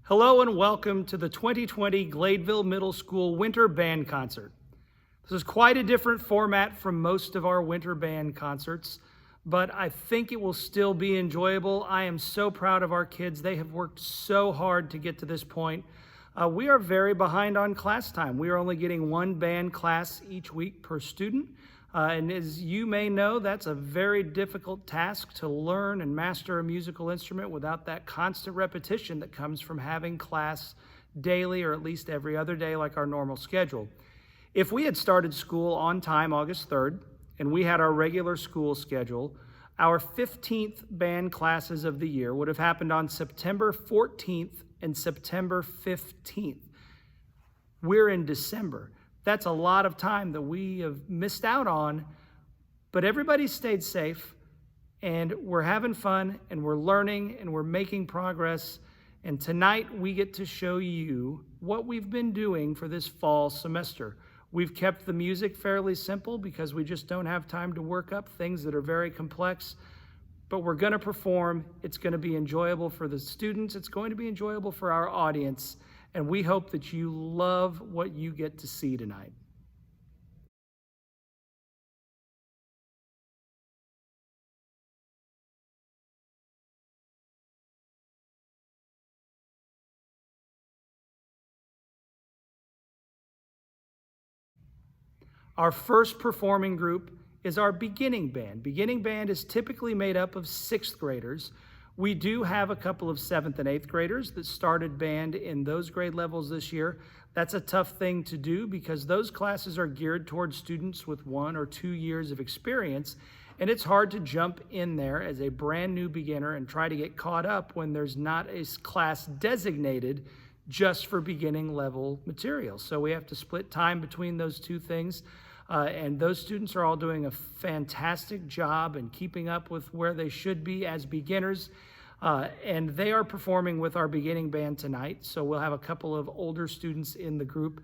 Hello and welcome to the 2020 Gladeville Middle School Winter Band Concert. This is quite a different format from most of our winter band concerts, but I think it will still be enjoyable. I am so proud of our kids. They have worked so hard to get to this point. We are very behind on class time. We are only getting one band class each week per student. And as you may know, that's a very difficult task to learn and master a musical instrument without that constant repetition that comes from having class daily or at least every other day like our normal schedule. If we had started school on time August 3rd and we had our regular school schedule, our 15th band classes of the year would have happened on September 14th and September 15th. We're in December. That's a lot of time that we have missed out on, but everybody stayed safe, and we're having fun, and we're learning, and we're making progress, and tonight we get to show you what we've been doing for this fall semester. We've kept the music fairly simple because we just don't have time to work up things that are very complex, but we're going to perform. It's going to be enjoyable for the students. It's going to be enjoyable for our audience. And we hope that you love what you get to see tonight. Our first performing group is our beginning band. Beginning band is typically made up of 6th graders. We do have a couple of 7th and 8th graders that started band in those grade levels this year. That's a tough thing to do because those classes are geared towards students with 1 or 2 years of experience, and it's hard to jump in there as a brand new beginner and try to get caught up when there's not a class designated just for beginning level material. So we have to split time between those two things. And those students are all doing a fantastic job and keeping up with where they should be as beginners. And they are performing with our beginning band tonight. So we'll have a couple of older students in the group.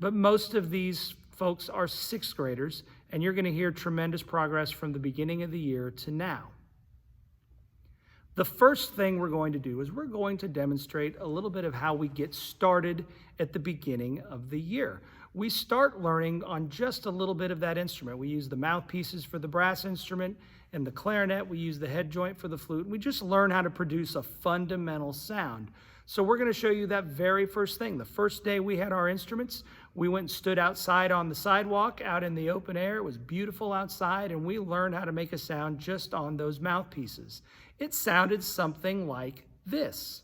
But most of these folks are 6th graders, and you're going to hear tremendous progress from the beginning of the year to now. The first thing we're going to do is we're going to demonstrate a little bit of how we get started at the beginning of the year. We start learning on just a little bit of that instrument. We use the mouthpieces for the brass instrument and the clarinet. We use the head joint for the flute. We just learn how to produce a fundamental sound. So we're going to show you that very first thing. The first day we had our instruments, we went and stood outside on the sidewalk out in the open air. It was beautiful outside, and we learned how to make a sound just on those mouthpieces. It sounded something like this.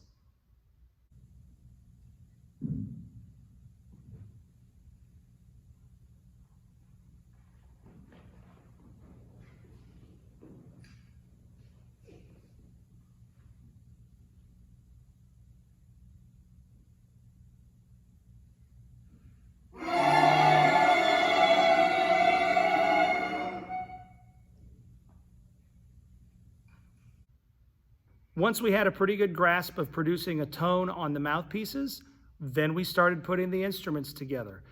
Once we had a pretty good grasp of producing a tone on the mouthpieces, then we started putting the instruments together.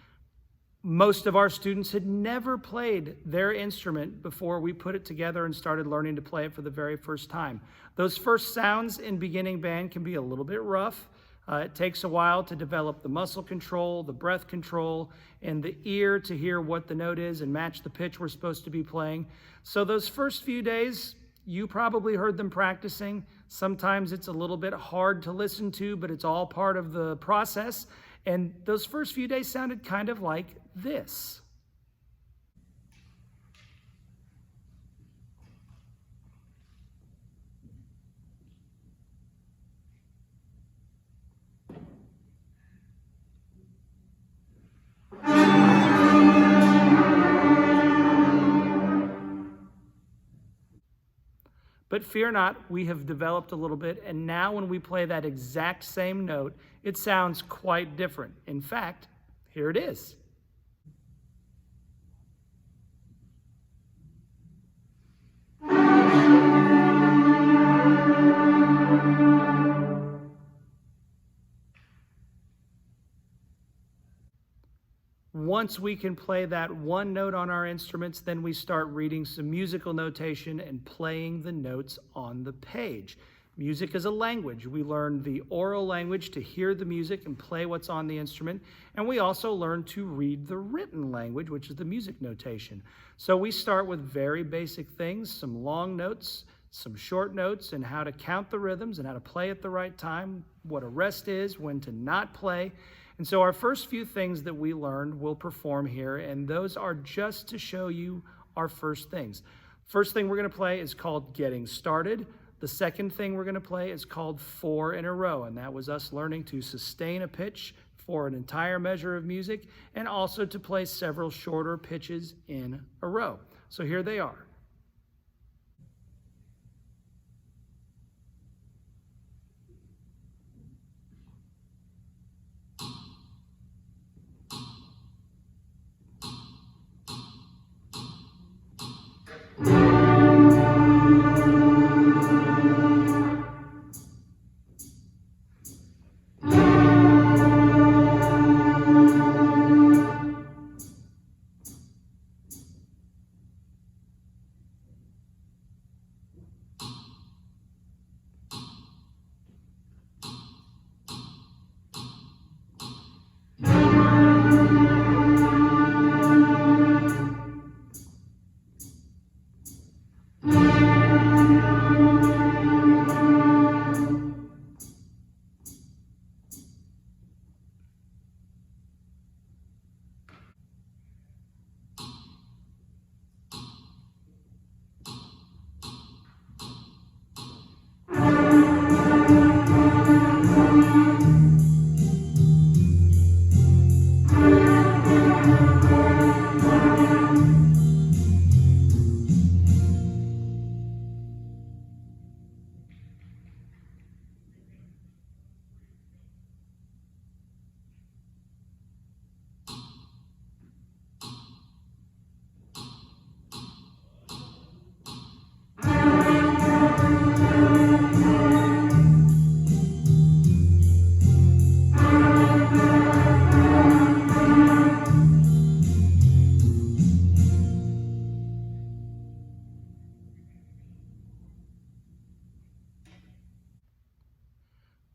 Most of our students had never played their instrument before we put it together and started learning to play it for the very first time. Those first sounds in beginning band can be a little bit rough. It takes a while to develop the muscle control, the breath control, and the ear to hear what the note is and match the pitch we're supposed to be playing. So those first few days, you probably heard them practicing. Sometimes it's a little bit hard to listen to, but it's all part of the process. And those first few days sounded kind of like this. But fear not, we have developed a little bit, and now when we play that exact same note, it sounds quite different. In fact, here it is. Once we can play that one note on our instruments, then we start reading some musical notation and playing the notes on the page. Music is a language. We learn the oral language to hear the music and play what's on the instrument. And we also learn to read the written language, which is the music notation. So we start with very basic things, some long notes, some short notes, and how to count the rhythms and how to play at the right time, what a rest is, when to not play. And so our first few things that we learned we'll perform here, and those are just to show you our first things. First thing we're going to play is called Getting Started. The second thing we're going to play is called 4 in a row, and that was us learning to sustain a pitch for an entire measure of music and also to play several shorter pitches in a row. So here they are.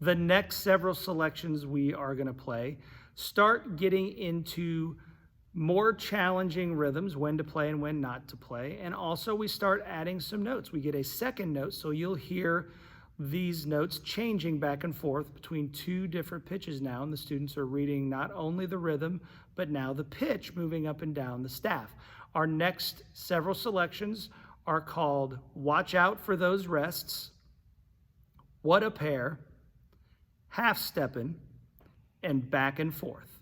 The next several selections we are going to play start getting into more challenging rhythms, when to play and when not to play. And also we start adding some notes. We get a second note, so you'll hear these notes changing back and forth between 2 different pitches now, and the students are reading not only the rhythm, but now the pitch moving up and down the staff. Our next several selections are called Watch Out for Those Rests, What a Pair, Half Steppin', and Back and Forth.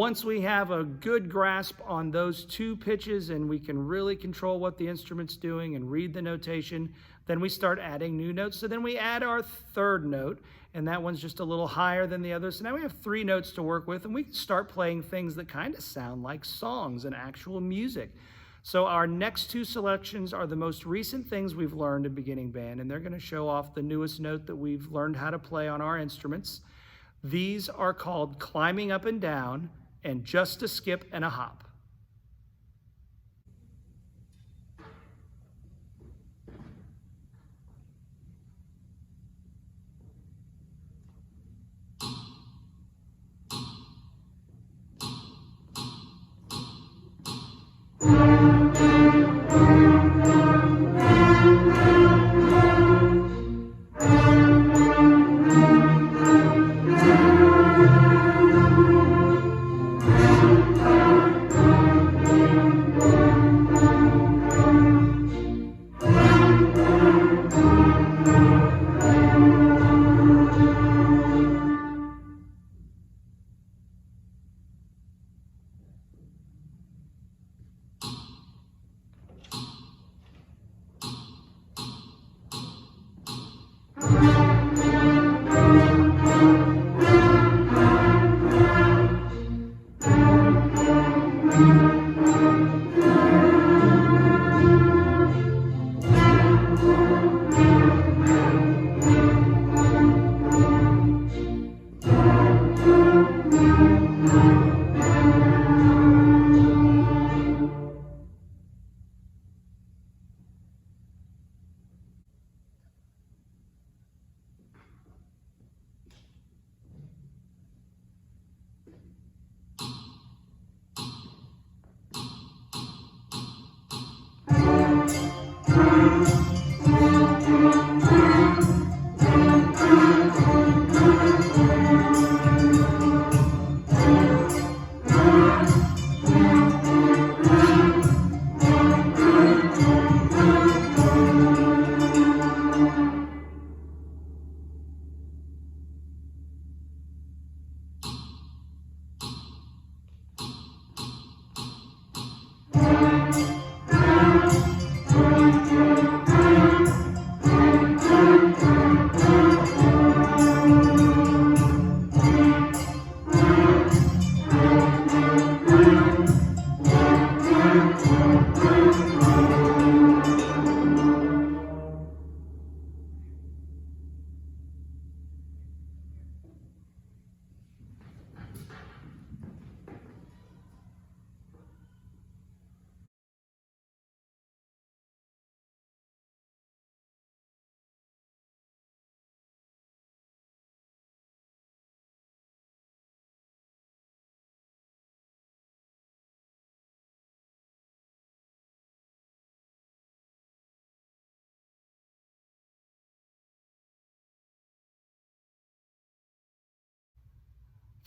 Once we have a good grasp on those two pitches and we can really control what the instrument's doing and read the notation, then we start adding new notes. So then we add our third note, and that one's just a little higher than the others. So now we have 3 notes to work with, and we can start playing things that kind of sound like songs and actual music. So our next 2 selections are the most recent things we've learned in beginning band, and they're going to show off the newest note that we've learned how to play on our instruments. These are called Climbing Up and Down and Just a Skip and a Hop.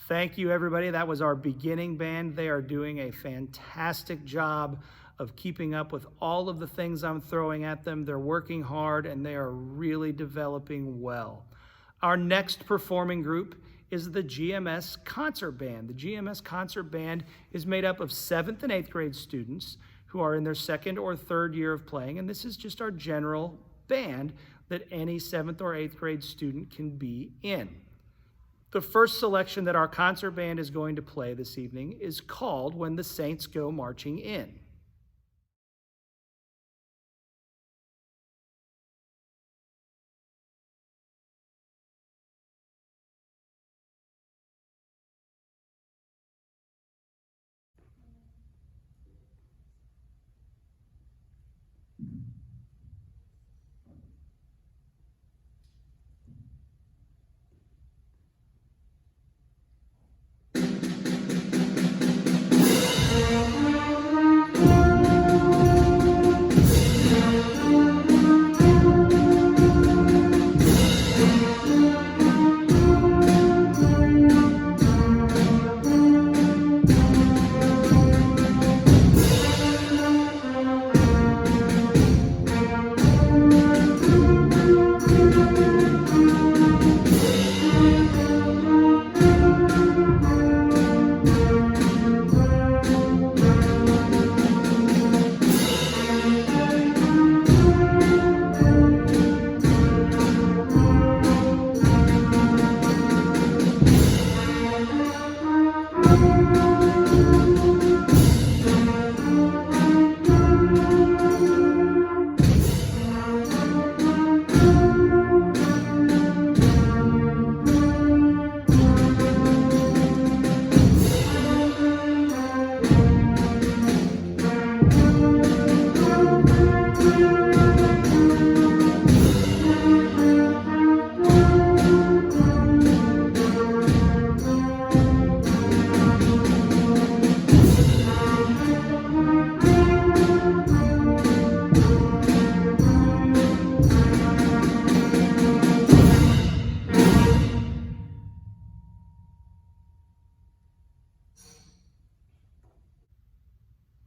Thank you, everybody. That was our beginning band. They are doing a fantastic job of keeping up with all of the things I'm throwing at them. They're working hard and they are really developing well. Our next performing group is the GMS Concert Band. The GMS Concert Band is made up of 7th and 8th grade students who are in their 2nd or 3rd year of playing, and this is just our general band that any 7th or 8th grade student can be in. The first selection that our concert band is going to play this evening is called When the Saints Go Marching In.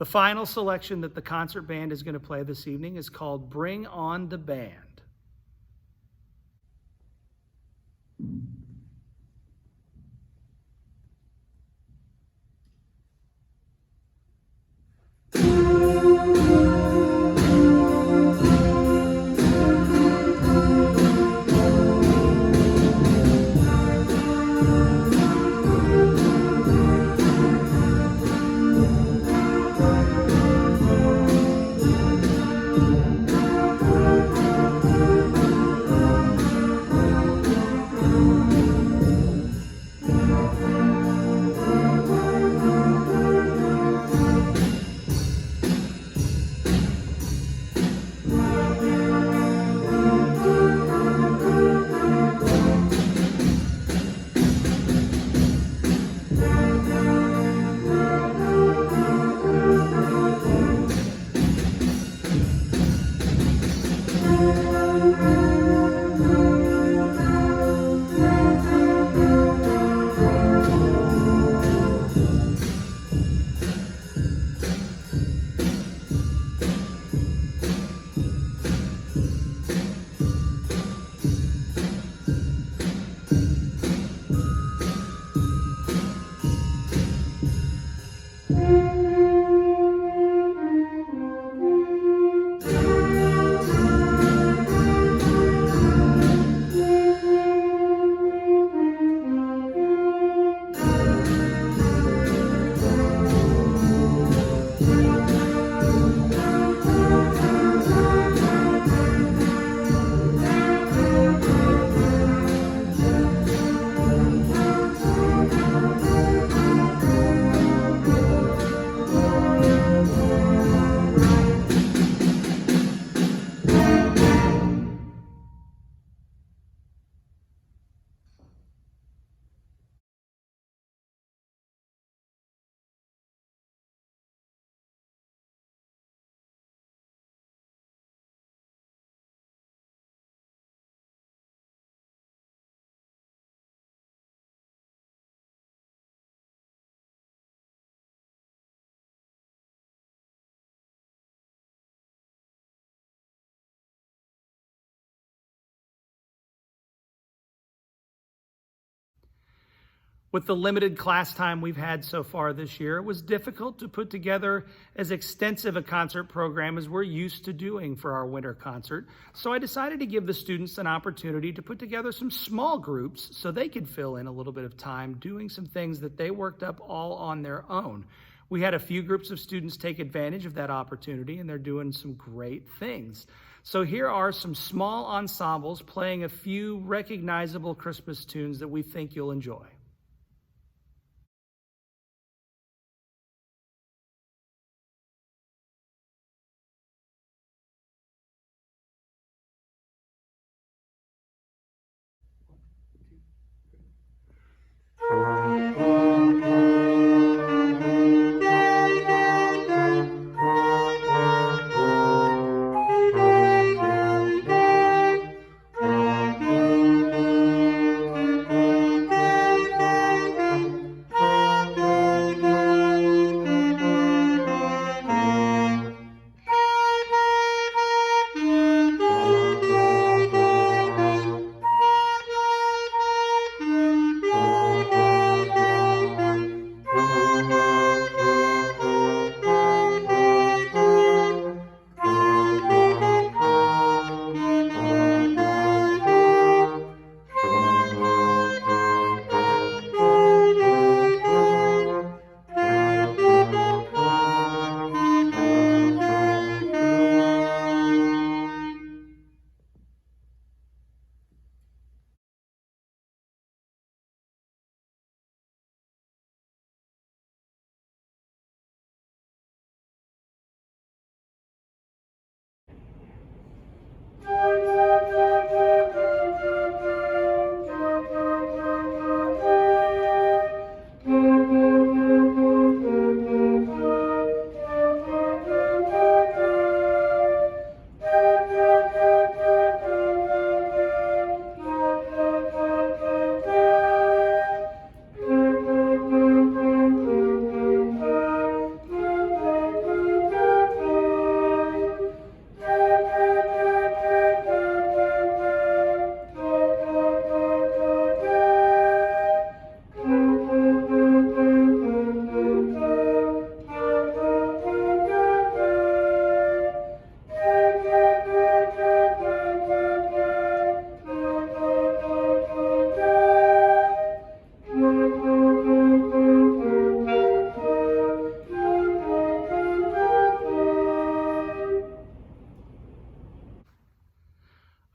The final selection that the concert band is going to play this evening is called Bring On the Band. With the limited class time we've had so far this year, it was difficult to put together as extensive a concert program as we're used to doing for our winter concert. So I decided to give the students an opportunity to put together some small groups so they could fill in a little bit of time doing some things that they worked up all on their own. We had a few groups of students take advantage of that opportunity, and they're doing some great things. So here are some small ensembles playing a few recognizable Christmas tunes that we think you'll enjoy.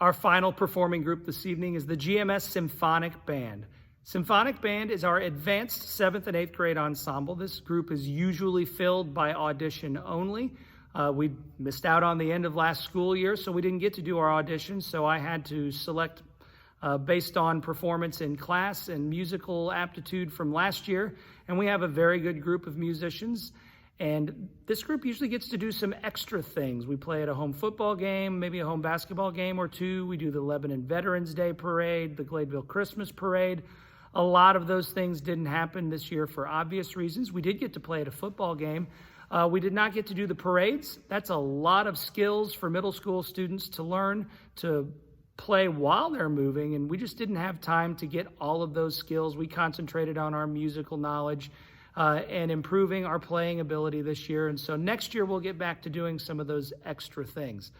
Our final performing group this evening is the GMS Symphonic Band. Symphonic Band is our advanced 7th and 8th grade ensemble. This group is usually filled by audition only. We missed out on the end of last school year, so we didn't get to do our auditions, so I had to select based on performance in class and musical aptitude from last year. And we have a very good group of musicians. And this group usually gets to do some extra things. We play at a home football game, maybe a home basketball game or two. We do the Lebanon Veterans Day Parade, the Gladeville Christmas Parade. A lot of those things didn't happen this year for obvious reasons. We did get to play at a football game. We did not get to do the parades. That's a lot of skills for middle school students to learn to play while they're moving, and we just didn't have time to get all of those skills. We concentrated on our musical knowledge and improving our playing ability this year. And so next year we'll get back to doing some of those extra things.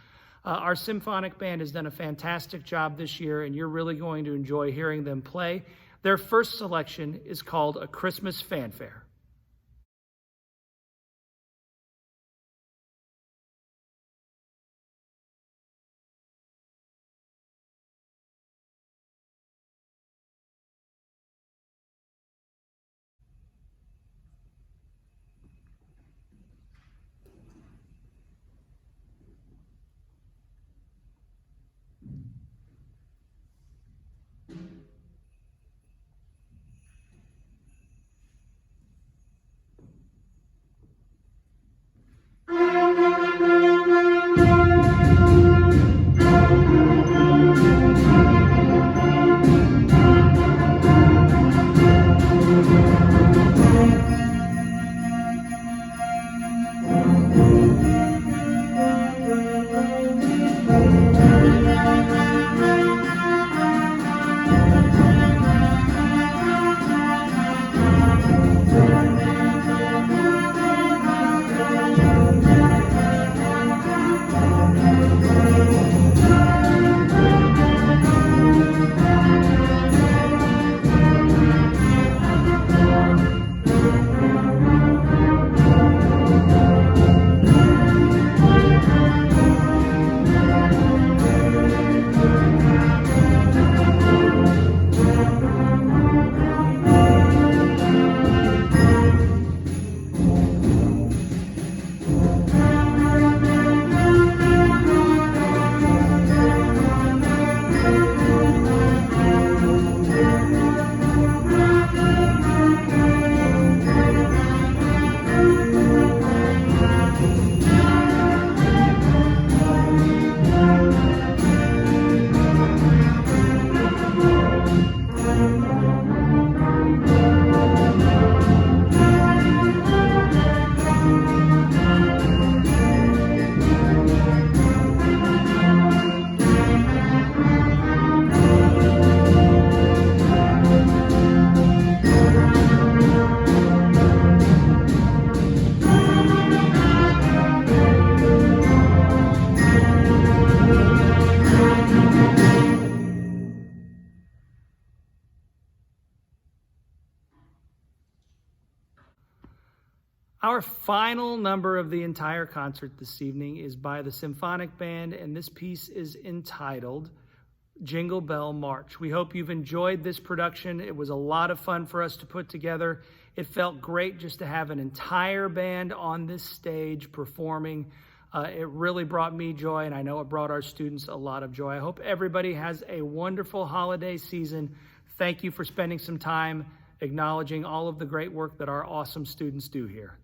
Our symphonic band has done a fantastic job this year, and you're really going to enjoy hearing them play. Their first selection is called A Christmas Fanfare. Our final number of the entire concert this evening is by the Symphonic Band, and this piece is entitled Jingle Bell March. We hope you've enjoyed this production. It was a lot of fun for us to put together. It felt great just to have an entire band on this stage performing. It really brought me joy, and I know it brought our students a lot of joy. I hope everybody has a wonderful holiday season. Thank you for spending some time acknowledging all of the great work that our awesome students do here.